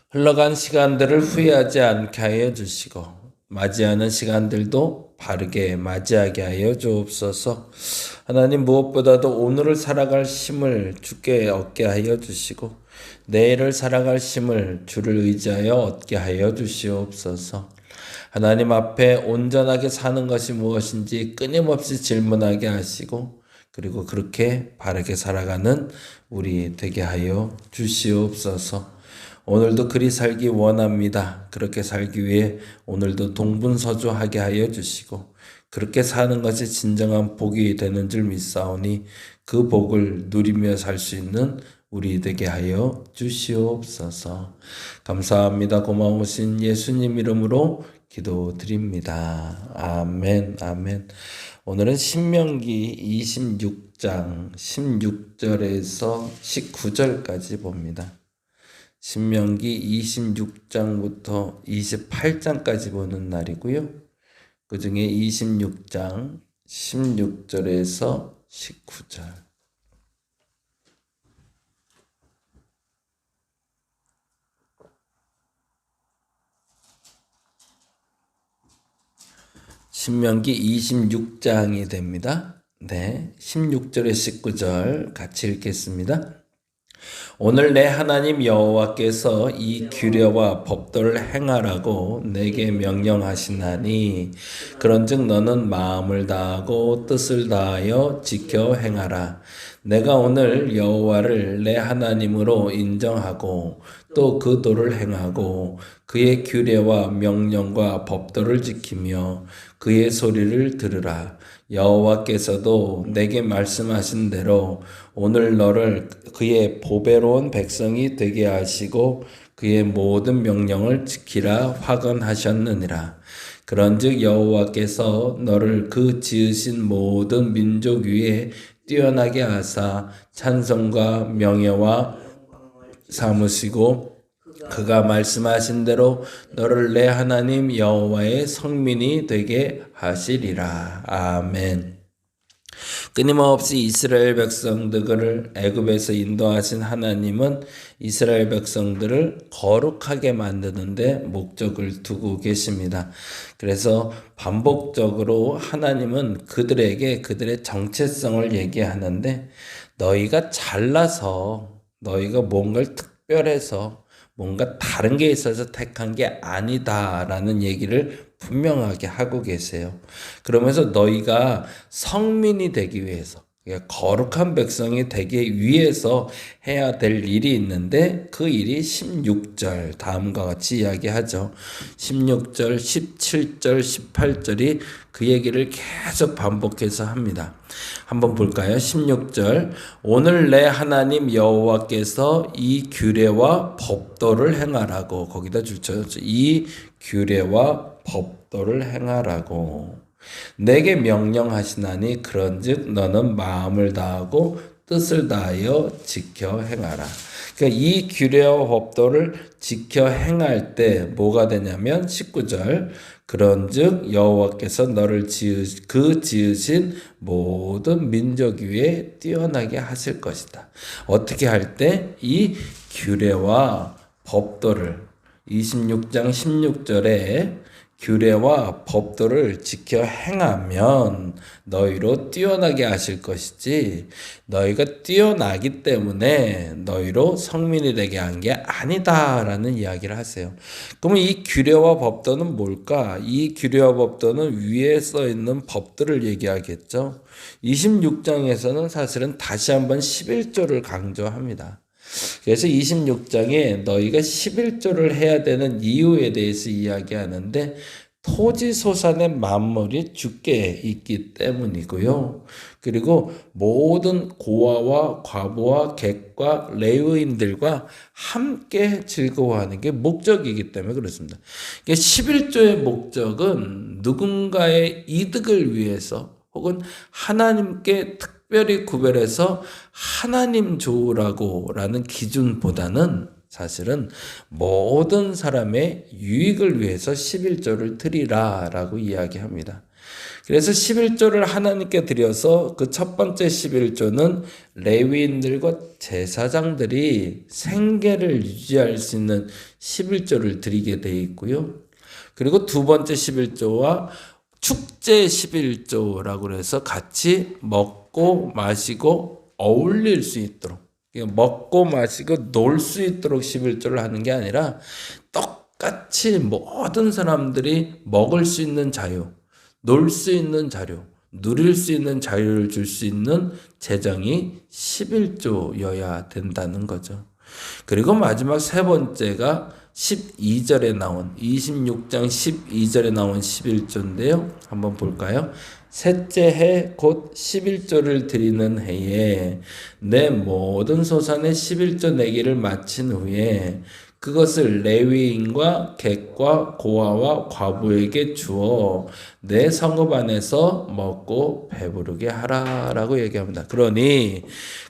흘러간 시간들을 후회하지 않게 하여 주시고 맞이하는 시간들도 바르게 맞이하게 하여 주옵소서. 하나님, 무엇보다도 오늘을 살아갈 힘을 주께 얻게 하여 주시고 내일을 살아갈 힘을 주를 의지하여 얻게 하여 주시옵소서. 하나님 앞에 온전하게 사는 것이 무엇인지 끊임없이 질문하게 하시고 그리고 그렇게 바르게 살아가는 우리 되게 하여 주시옵소서. 오늘도 그리 살기 원합니다. 그렇게 살기 위해 오늘도 동분서주하게 하여 주시고 그렇게 사는 것이 진정한 복이 되는 줄 믿사오니 그 복을 누리며 살 수 있는 우리 되게 하여 주시옵소서. 감사합니다. 고마우신 예수님 이름으로 기도드립니다. 아멘, 아멘. 오늘은 신명기 26장 16절에서 19절까지 봅니다. 신명기 26장부터 28장까지 보는 날이고요. 그 중에 26장 16절에서 19절. 신명기 26장이 됩니다. 네, 16절에 19절 같이 읽겠습니다. 오늘 내 하나님 여호와께서 이 규례와 법도를 행하라고 내게 명령하시나니 그런즉 너는 마음을 다하고 뜻을 다하여 지켜 행하라. 내가 오늘 여호와를 내 하나님으로 인정하고 또 그 도를 행하고 그의 규례와 명령과 법도를 지키며 그의 소리를 들으라. 여호와께서도 내게 말씀하신 대로 오늘 너를 그의 보배로운 백성이 되게 하시고 그의 모든 명령을 지키라 화건하셨느니라. 그런즉 여호와께서 너를 그 지으신 모든 민족 위에 뛰어나게 하사 찬송과 명예와 삼으시고 그가 말씀하신 대로 너를 내 하나님 여호와의 성민이 되게 하시리라. 아멘. 끊임없이 이스라엘 백성들을 애굽에서 인도하신 하나님은 이스라엘 백성들을 거룩하게 만드는 데 목적을 두고 계십니다. 그래서 반복적으로 하나님은 그들에게 그들의 정체성을 얘기하는데 너희가 잘나서 너희가 뭔가를 특별해서 뭔가 다른 게 있어서 택한 게 아니다라는 얘기를 분명하게 하고 계세요. 그러면서 너희가 성민이 되기 위해서 거룩한 백성이 되기 위해서 해야 될 일이 있는데 그 일이 16절 다음과 같이 이야기하죠. 16절, 17절, 18절이 그 얘기를 계속 반복해서 합니다. 한번 볼까요? 16절 오늘 내 하나님 여호와께서 이 규례와 법도를 행하라고 거기다 줄여서 이 규례와 법도를 행하라고 내게 명령하시나니 그런즉 너는 마음을 다하고 뜻을 다하여 지켜 행하라. 그러니까 이 규례와 법도를 지켜 행할 때 뭐가 되냐면 19절 그런즉 여호와께서 너를 지으신 모든 민족 위에 뛰어나게 하실 것이다. 어떻게 할 때? 이 규례와 법도를 26장 16절에 규례와 법도를 지켜 행하면 너희로 뛰어나게 하실 것이지 너희가 뛰어나기 때문에 너희로 성민이 되게 한 게 아니다라는 이야기를 하세요. 그러면 이 규례와 법도는 뭘까? 이 규례와 법도는 위에 써 있는 법들을 얘기하겠죠. 26장에서는 사실은 다시 한번 11조를 강조합니다. 그래서 26장에 너희가 11조를 해야 되는 이유에 대해서 이야기하는데 토지소산의 만물이 주께 있기 때문이고요. 그리고 모든 고아와 과부와 객과 레위인들과 함께 즐거워하는 게 목적이기 때문에 그렇습니다. 11조의 목적은 누군가의 이득을 위해서 혹은 하나님께 특별히 구별해서 하나님 좋으라고라는 기준보다는 사실은 모든 사람의 유익을 위해서 11조를 드리라라고 이야기합니다. 그래서 11조를 하나님께 드려서 그 첫 번째 11조는 레위인들과 제사장들이 생계를 유지할 수 있는 11조를 드리게 되어 있고요. 그리고 두 번째 11조와 축제 11조라고 해서 같이 먹고 마시고 어울릴 수 있도록, 먹고 마시고 놀 수 있도록 11조를 하는 게 아니라 똑같이 모든 사람들이 먹을 수 있는 자유, 놀 수 있는 자유, 누릴 수 있는 자유를 줄 수 있는 재정이 11조여야 된다는 거죠. 그리고 마지막 세 번째가 12절에 나온 26장 12절에 나온 11조인데요. 한번 볼까요? 셋째 해 곧 11조를 드리는 해에 내 모든 소산의 11조 내기를 마친 후에 그것을 레위인과 객과 고아와 과부에게 주어 내 성읍 안에서 먹고 배부르게 하라라고 얘기합니다. 그러니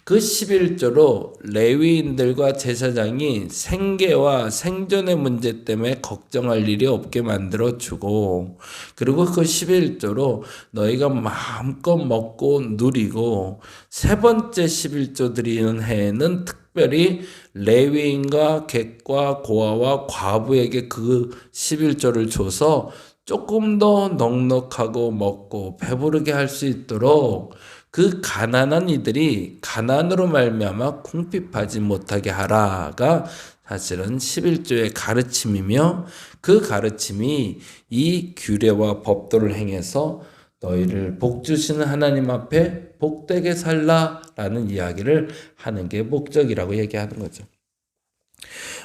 그 11조로 레위인들과 제사장이 생계와 생존의 문제 때문에 걱정할 일이 없게 만들어 주고, 그리고 그 11조로 너희가 마음껏 먹고 누리고, 세 번째 11조 드리는 해에는 특별히 레위인과 객과 고아와 과부에게 그 11조를 줘서 조금 더 넉넉하고 먹고 배부르게 할 수 있도록 그 가난한 이들이 가난으로 말미암아 궁핍하지 못하게 하라가 사실은 11조의 가르침이며, 그 가르침이 이 규례와 법도를 행해서 너희를 복 주시는 하나님 앞에 복되게 살라라는 이야기를 하는 게 목적이라고 얘기하는 거죠.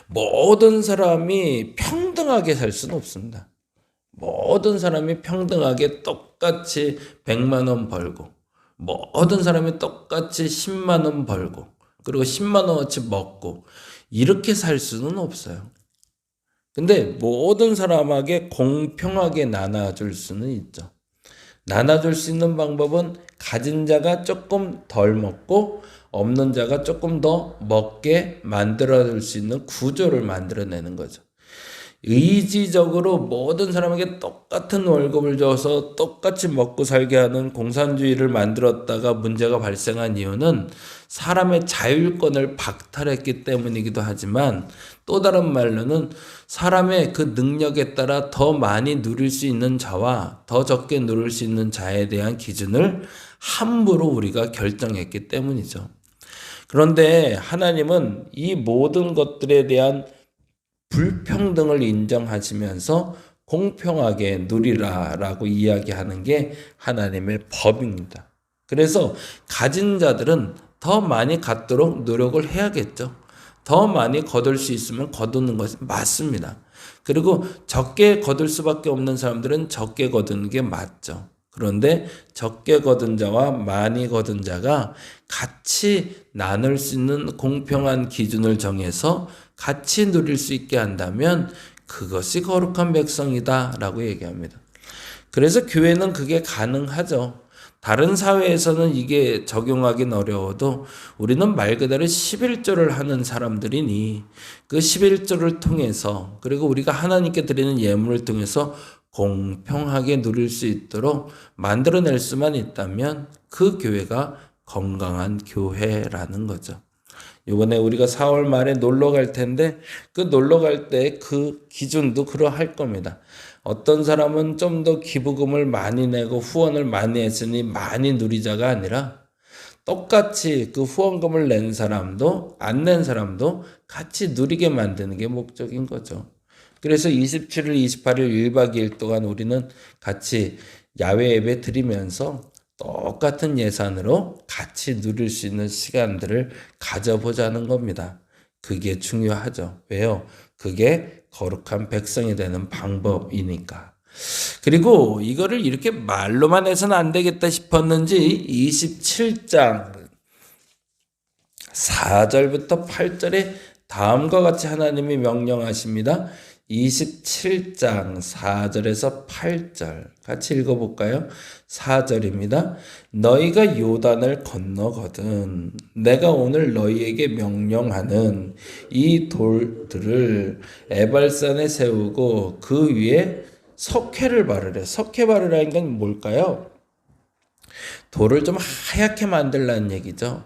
모든 사람이 평등하게 살 수는 없습니다. 모든 사람이 평등하게 똑같이 100만 원 벌고, 모든 사람이 똑같이 10만 원 벌고, 그리고 10만 원어치 먹고, 이렇게 살 수는 없어요. 근데 모든 사람에게 공평하게 나눠줄 수는 있죠. 나눠줄 수 있는 방법은 가진 자가 조금 덜 먹고 없는 자가 조금 더 먹게 만들어줄 수 있는 구조를 만들어내는 거죠. 의지적으로 모든 사람에게 똑같은 월급을 줘서 똑같이 먹고 살게 하는 공산주의를 만들었다가 문제가 발생한 이유는 사람의 자율권을 박탈했기 때문이기도 하지만, 또 다른 말로는 사람의 그 능력에 따라 더 많이 누릴 수 있는 자와 더 적게 누릴 수 있는 자에 대한 기준을 함부로 우리가 결정했기 때문이죠. 그런데 하나님은 이 모든 것들에 대한 불평등을 인정하시면서 공평하게 누리라라고 이야기하는 게 하나님의 법입니다. 그래서 가진 자들은 더 많이 갖도록 노력을 해야겠죠. 더 많이 거둘 수 있으면 거두는 것이 맞습니다. 그리고 적게 거둘 수밖에 없는 사람들은 적게 거두는 게 맞죠. 그런데 적게 거둔 자와 많이 거둔 자가 같이 나눌 수 있는 공평한 기준을 정해서 같이 누릴 수 있게 한다면 그것이 거룩한 백성이다라고 얘기합니다. 그래서 교회는 그게 가능하죠. 다른 사회에서는 이게 적용하기는 어려워도 우리는 말 그대로 11조를 하는 사람들이니 그 11조를 통해서, 그리고 우리가 하나님께 드리는 예물을 통해서 공평하게 누릴 수 있도록 만들어낼 수만 있다면 그 교회가 건강한 교회라는 거죠. 이번에 우리가 4월 말에 놀러 갈 텐데 그 놀러 갈 때 그 기준도 그러할 겁니다. 어떤 사람은 좀 더 기부금을 많이 내고 후원을 많이 했으니 많이 누리자가 아니라 똑같이 그 후원금을 낸 사람도 안 낸 사람도 같이 누리게 만드는 게 목적인 거죠. 그래서 27일, 28일 1박 2일 동안 우리는 같이 야외 예배 드리면서 똑같은 예산으로 같이 누릴 수 있는 시간들을 가져보자는 겁니다. 그게 중요하죠. 왜요? 그게 거룩한 백성이 되는 방법이니까. 그리고 이거를 이렇게 말로만 해서는 안 되겠다 싶었는지 27장 4절부터 8절에 다음과 같이 하나님이 명령하십니다. 27장 4절에서 8절 같이 읽어볼까요? 4절입니다. 너희가 요단을 건너거든 내가 오늘 너희에게 명령하는 이 돌들을 에발산에 세우고 그 위에 석회를 바르래. 석회 바르라는 건 뭘까요? 돌을 좀 하얗게 만들라는 얘기죠.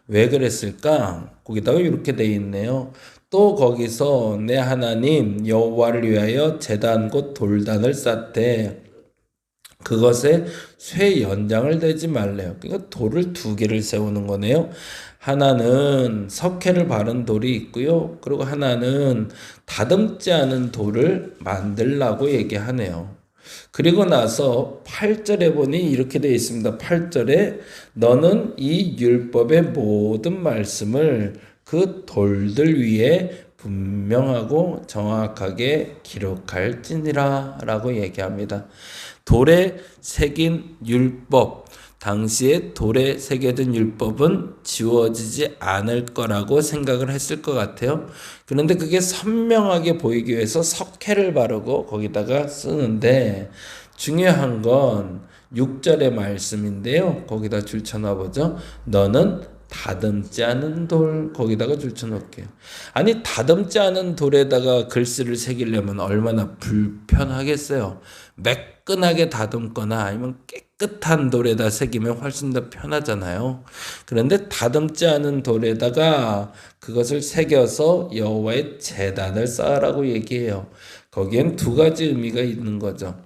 왜 그랬을까? 거기다가 이렇게 돼 있네요. 또 거기서 내 하나님 여호와를 위하여 제단 곧 돌단을 쌓되 그것에 쇠 연장을 대지 말래요. 그러니까 돌을 두 개를 세우는 거네요. 하나는 석회를 바른 돌이 있고요. 그리고 하나는 다듬지 않은 돌을 만들라고 얘기하네요. 그리고 나서 8절에 보니 이렇게 되어 있습니다. 8절에 너는 이 율법의 모든 말씀을 그 돌들 위에 분명하고 정확하게 기록할지니라 라고 얘기합니다. 돌에 새긴 율법, 당시에 돌에 새겨진 율법은 지워지지 않을 거라고 생각을 했을 것 같아요. 그런데 그게 선명하게 보이기 위해서 석회를 바르고 거기다가 쓰는데 중요한 건 6절의 말씀인데요. 거기다 줄쳐놔 보죠. 너는 다듬지 않은 돌, 거기다가 줄쳐놓을게요. 아니 다듬지 않은 돌에다가 글씨를 새기려면 얼마나 불편하겠어요. 매끈하게 다듬거나 아니면 깨끗한 돌에다 새기면 훨씬 더 편하잖아요. 그런데 다듬지 않은 돌에다가 그것을 새겨서 여호와의 제단을 쌓으라고 얘기해요. 거기엔 두 가지 의미가 있는 거죠.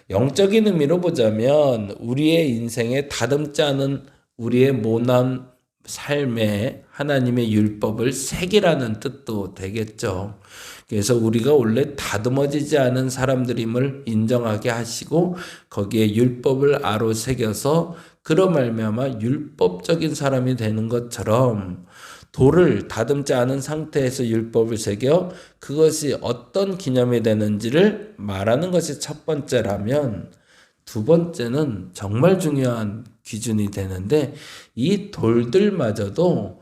영적인 의미로 보자면 우리의 인생에 다듬지 않은 우리의 모난 삶에 하나님의 율법을 새기라는 뜻도 되겠죠. 그래서 우리가 원래 다듬어지지 않은 사람들임을 인정하게 하시고 거기에 율법을 아로 새겨서 그로 말미암아 율법적인 사람이 되는 것처럼 돌을 다듬지 않은 상태에서 율법을 새겨 그것이 어떤 기념이 되는지를 말하는 것이 첫 번째라면 두 번째는 정말 중요한 기준이 되는데 이 돌들마저도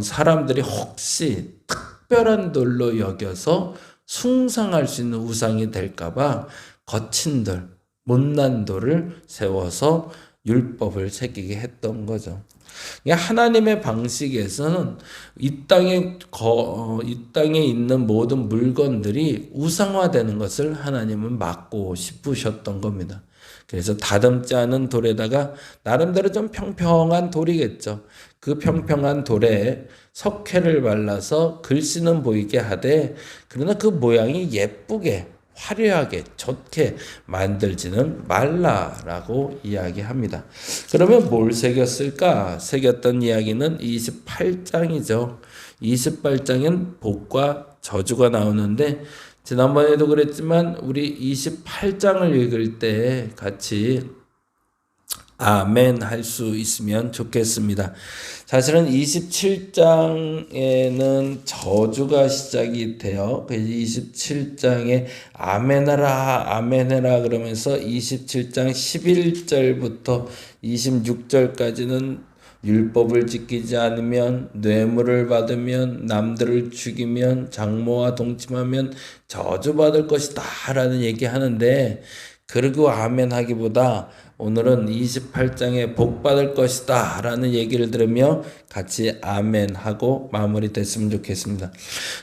사람들이 혹시 특별한 돌로 여겨서 숭상할 수 있는 우상이 될까봐 거친 돌, 못난 돌을 세워서 율법을 새기게 했던 거죠. 하나님의 방식에서는 이 땅에 있는 모든 물건들이 우상화되는 것을 하나님은 막고 싶으셨던 겁니다. 그래서 다듬지 않은 돌에다가 나름대로 좀 평평한 돌이겠죠. 그 평평한 돌에 석회를 발라서 글씨는 보이게 하되 그러나 그 모양이 예쁘게 화려하게 좋게 만들지는 말라라고 이야기합니다. 그러면 뭘 새겼을까? 새겼던 이야기는 28장이죠. 28장엔 복과 저주가 나오는데 지난번에도 그랬지만 우리 28장을 읽을 때 같이 아멘 할 수 있으면 좋겠습니다. 사실은 27장에는 저주가 시작이 돼요. 그래서 27장에 아멘하라 아멘해라 그러면서 27장 11절부터 26절까지는 율법을 지키지 않으면 뇌물을 받으면 남들을 죽이면 장모와 동침하면 저주받을 것이다 라는 얘기하는데 그리고 아멘 하기보다 오늘은 28장에 복 받을 것이다 라는 얘기를 들으며 같이 아멘 하고 마무리됐으면 좋겠습니다.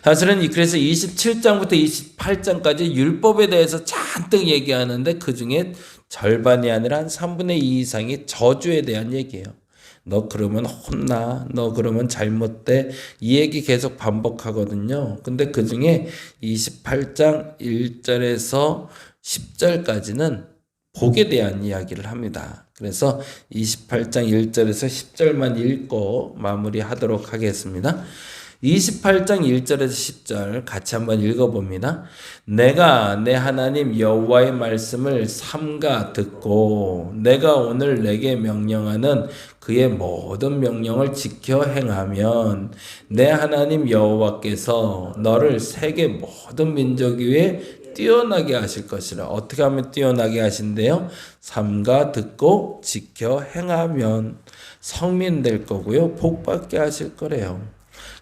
사실은 그래서 27장부터 28장까지 율법에 대해서 잔뜩 얘기하는데 그 중에 절반이 아니라 한 3분의 2 이상이 저주에 대한 얘기예요. 너 그러면 혼나, 너 그러면 잘못돼, 이 얘기 계속 반복하거든요. 근데 그 중에 28장 1절에서 10절까지는 복에 대한 이야기를 합니다. 그래서 28장 1절에서 10절만 읽고 마무리하도록 하겠습니다. 28장 1절에서 10절 같이 한번 읽어봅니다. 내가 내 하나님 여호와의 말씀을 삼가 듣고 내가 오늘 내게 명령하는 그의 모든 명령을 지켜 행하면 내 하나님 여호와께서 너를 세계 모든 민족 위에 뛰어나게 하실 것이라. 어떻게 하면 뛰어나게 하신대요? 삼가 듣고 지켜 행하면 성민 될 거고요. 복 받게 하실 거래요.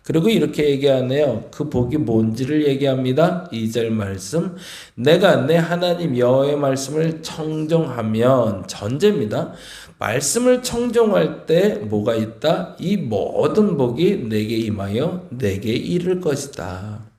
그리고 이렇게 얘기하네요. 그 복이 뭔지를 얘기합니다. 2절 말씀. 내가 내 하나님 여호와의 말씀을 청종하면 전제입니다. 말씀을 청종할 때 뭐가 있다? 이 모든 복이 내게 임하여 내게 이를 것이다.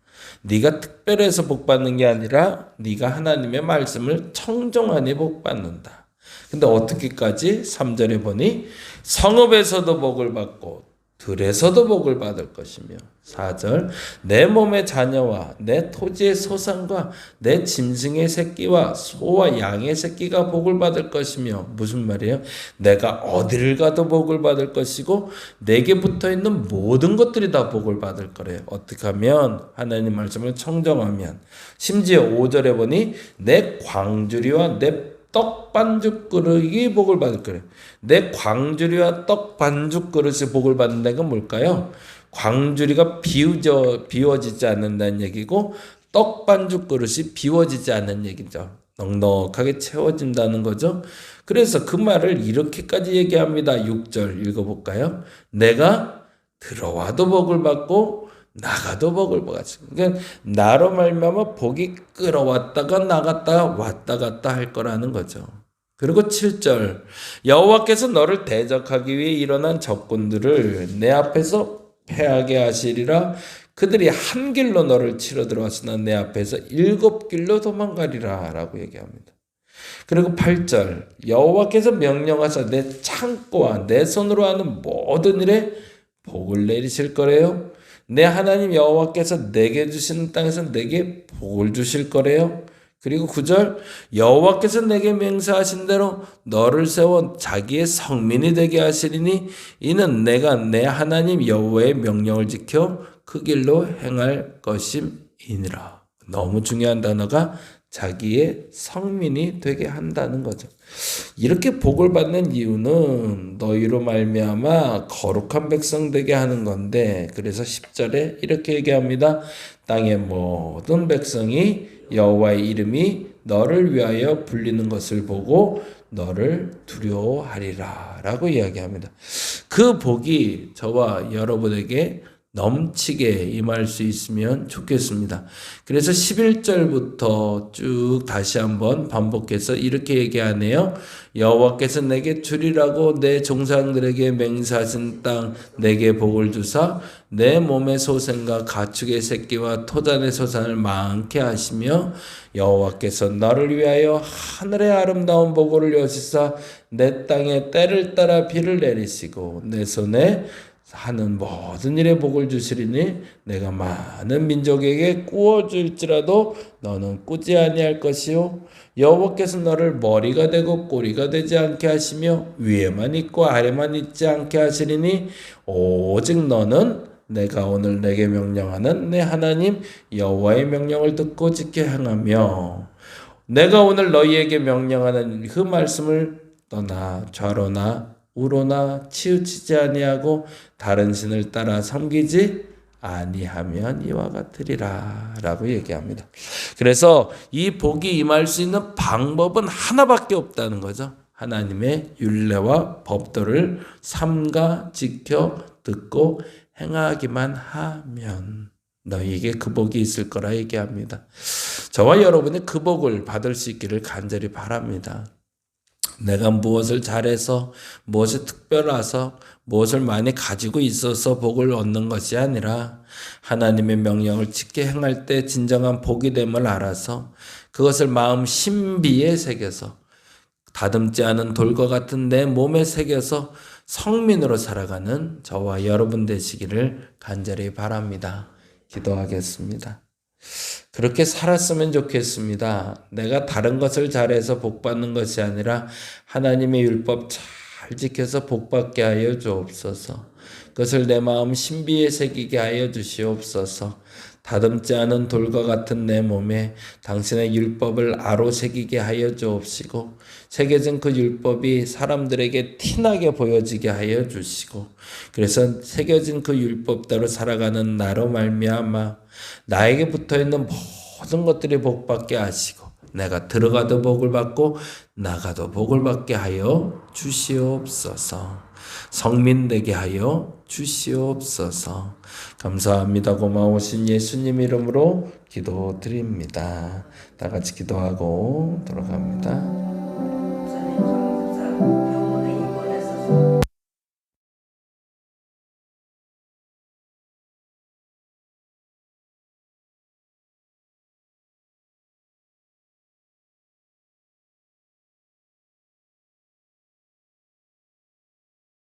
네가 특별해서 복 받는 게 아니라 네가 하나님의 말씀을 청종하니 복 받는다. 근데 어떻게까지 3절에 보니 성읍에서도 복을 받고 들에서도 복을 받을 것이며 4절 내 몸의 자녀와 내 토지의 소산과 내 짐승의 새끼와 소와 양의 새끼가 복을 받을 것이며 무슨 말이에요? 내가 어디를 가도 복을 받을 것이고 내게 붙어있는 모든 것들이 다 복을 받을 거래요. 어떻게 하면 하나님 말씀을 청정하면 심지어 5절에 보니 내 광주리와 내 떡 반죽 그릇이 복을 받을 거래요. 내 광주리와 떡 반죽 그릇이 복을 받는다는 건 뭘까요? 광주리가 비워지지 않는다는 얘기고 떡 반죽 그릇이 비워지지 않는 얘기죠. 넉넉하게 채워진다는 거죠. 그래서 그 말을 이렇게까지 얘기합니다. 6절 읽어볼까요? 내가 들어와도 복을 받고 나가도 복을 받지. 그러니까 나로 말미암아 복이 끌어왔다가 나갔다가 왔다 갔다 할 거라는 거죠. 그리고 7절 여호와께서 너를 대적하기 위해 일어난 적군들을 내 앞에서 패하게 하시리라. 그들이 한 길로 너를 치러 들어왔으나 내 앞에서 7길로 도망가리라 라고 얘기합니다. 그리고 8절 여호와께서 명령하사 내 창고와 내 손으로 하는 모든 일에 복을 내리실 거래요. 내 하나님 여호와께서 내게 주시는 땅에서 내게 복을 주실 거래요. 그리고 9절 여호와께서 내게 맹세하신 대로 너를 세워 자기의 성민이 되게 하시리니 이는 내가 내 하나님 여호와의 명령을 지켜 그 길로 행할 것임이니라. 너무 중요한 단어가 자기의 성민이 되게 한다는 거죠. 이렇게 복을 받는 이유는 너희로 말미암아 거룩한 백성 되게 하는 건데 그래서 10절에 이렇게 얘기합니다. 땅의 모든 백성이 여호와의 이름이 너를 위하여 불리는 것을 보고 너를 두려워하리라 라고 이야기합니다. 그 복이 저와 여러분에게 넘치게 임할 수 있으면 좋겠습니다. 그래서 11절부터 쭉 다시 한번 반복해서 이렇게 얘기하네요. 여호와께서 내게 주리라고 내 종상들에게 맹세하신 땅 내게 복을 주사 내 몸의 소생과 가축의 새끼와 토잔의 소산을 많게 하시며 여호와께서 너를 위하여 하늘의 아름다운 보고를 여시사 내 땅에 때를 따라 비를 내리시고 내 손에 하는 모든 일에 복을 주시리니 내가 많은 민족에게 꾸어줄지라도 너는 꾸지 아니할 것이요 여호와께서 너를 머리가 되고 꼬리가 되지 않게 하시며 위에만 있고 아래만 있지 않게 하시리니 오직 너는 내가 오늘 내게 명령하는 내 하나님 여호와의 명령을 듣고 지켜 행하며 내가 오늘 너희에게 명령하는 그 말씀을 떠나 좌로나 우로나 치우치지 아니하고 다른 신을 따라 섬기지 아니하면 이와 같으리라 라고 얘기합니다. 그래서 이 복이 임할 수 있는 방법은 하나밖에 없다는 거죠. 하나님의 율례와 법도를 삼가 지켜 듣고 행하기만 하면 너희에게 그 복이 있을 거라 얘기합니다. 저와 여러분이 그 복을 받을 수 있기를 간절히 바랍니다. 내가 무엇을 잘해서 무엇이 특별해서 무엇을 많이 가지고 있어서 복을 얻는 것이 아니라 하나님의 명령을 지켜 행할 때 진정한 복이 됨을 알아서 그것을 마음 신비에 새겨서 다듬지 않은 돌과 같은 내 몸에 새겨서 성민으로 살아가는 저와 여러분 되시기를 간절히 바랍니다. 기도하겠습니다. 그렇게 살았으면 좋겠습니다. 내가 다른 것을 잘해서 복받는 것이 아니라 하나님의 율법 잘 지켜서 복받게 하여 주옵소서. 그것을 내 마음 신비에 새기게 하여 주시옵소서. 다듬지 않은 돌과 같은 내 몸에 당신의 율법을 아로 새기게 하여 주옵시고 새겨진 그 율법이 사람들에게 티나게 보여지게 하여 주시고 그래서 새겨진 그 율법대로 살아가는 나로 말미암아 나에게 붙어있는 모든 것들이 복받게 하시고 내가 들어가도 복을 받고 나가도 복을 받게 하여 주시옵소서. 성민되게 하여 주시옵소서. 감사합니다. 고마우신 예수님 이름으로 기도드립니다. 다 같이 기도하고 돌아갑니다.